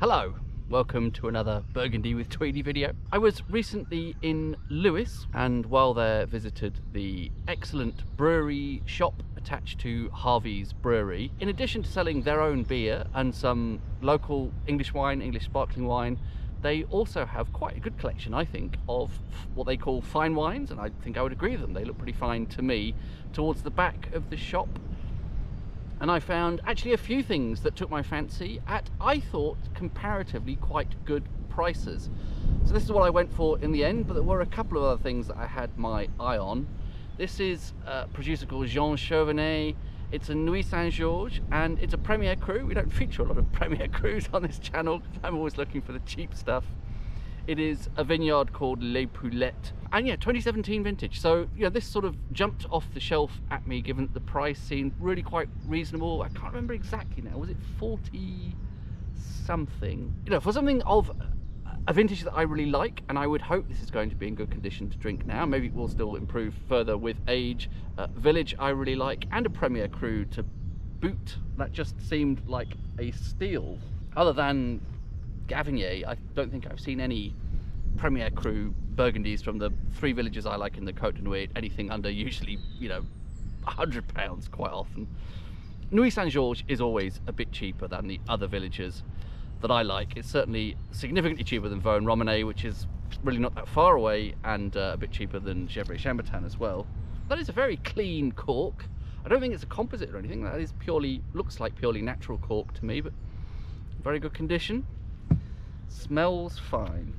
Hello, welcome to another Burgundy with Tweedy video. I was recently in Lewes and while there visited the excellent brewery shop attached to Harvey's Brewery. In addition to selling their own beer and some local English wine, English sparkling wine, they also have quite a good collection, I think, of what they call fine wines, and I think I would agree with them. They look pretty fine to me. Towards the back of the shop, and I found actually a few things that took my fancy at, I thought, comparatively quite good prices. So this is what I went for in the end, but there were a couple of other things that I had my eye on. This is a producer called Chauvenet. It's a Nuits and it's a Premier Cru. We don't feature a lot of Premier Crus on this channel because I'm always looking for the cheap stuff. It is a vineyard called Poulettes, and yeah, 2017 vintage. So yeah, this sort of jumped off the shelf at me, given that the price seemed really quite reasonable. I can't remember exactly now. Was it 40 something? You know, for something of a vintage that I really like, and I would hope this is going to be in good condition to drink now. Maybe it will still improve further with age. Village I really like, and a Premier Cru to boot. That just seemed like a steal. Other than Gavinier, I don't think I've seen any Premier Cru Burgundies from the three villages I like in the Côte de Nuit, anything under usually, you know, £100 quite often. Nuits Saint-Georges is always a bit cheaper than the other villages that I like. It's certainly significantly cheaper than Vaux and Romanée, which is really not that far away, and a bit cheaper than Gevrey-Chambertin as well. That is a very clean cork. I don't think it's a composite or anything. That is purely, looks like purely natural cork to me, but very good condition. Smells fine.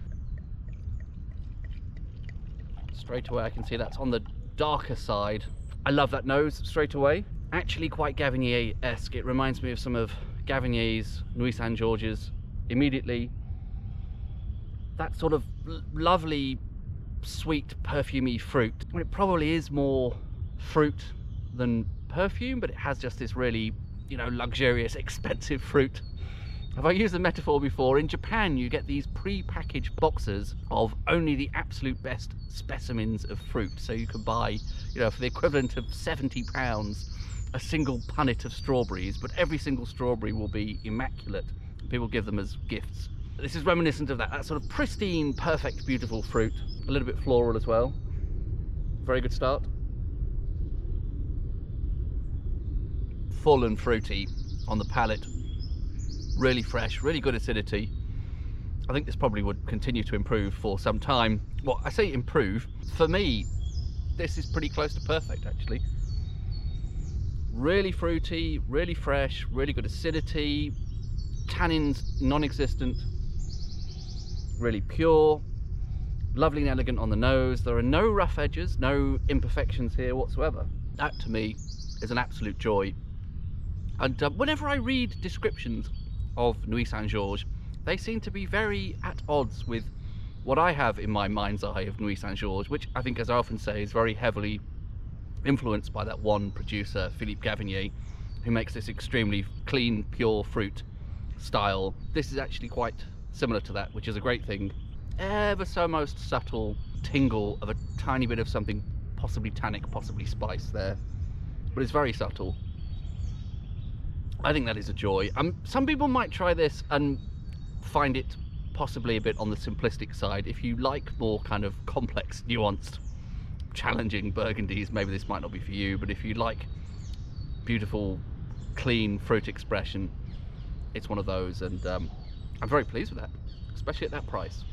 Straight away I can see that's on the darker side. I love that nose straight away. Actually quite Gavinier-esque. It reminds me of some of Gavinier's Nuits Saint-Georges immediately. That sort of lovely, sweet, perfumey fruit. I mean, it probably is more fruit than perfume, but it has just this really, you know, luxurious, expensive fruit. Have I used the metaphor before? In Japan, you get these pre-packaged boxes of only the absolute best specimens of fruit. So you can buy, you know, for the equivalent of £70, a single punnet of strawberries, but every single strawberry will be immaculate. People give them as gifts. This is reminiscent of that sort of pristine, perfect, beautiful fruit. A little bit floral as well. Very good start. Full and fruity on the palate. Really fresh, really good acidity. I think this probably would continue to improve for some time. Well, I say improve. For me, this is pretty close to perfect, actually. Really fruity, really fresh, really good acidity. Tannins non-existent. Really pure. Lovely and elegant on the nose. There are no rough edges, no imperfections here whatsoever. That, to me, is an absolute joy. And whenever I read descriptions of Nuits Saint-Georges, they seem to be very at odds with what I have in my mind's eye of Nuits Saint-Georges, which I think, as I often say, is very heavily influenced by that one producer, Philippe Gavinier, who makes this extremely clean, pure fruit style. This is actually quite similar to that, which is a great thing. Ever so most subtle tingle of a tiny bit of something possibly tannic, possibly spice there, but it's very subtle. I think that is a joy. Some people might try this and find it possibly a bit on the simplistic side. If you like more kind of complex, nuanced, challenging Burgundies, maybe this might not be for you, but if you like beautiful, clean fruit expression, it's one of those, and I'm very pleased with that, especially at that price.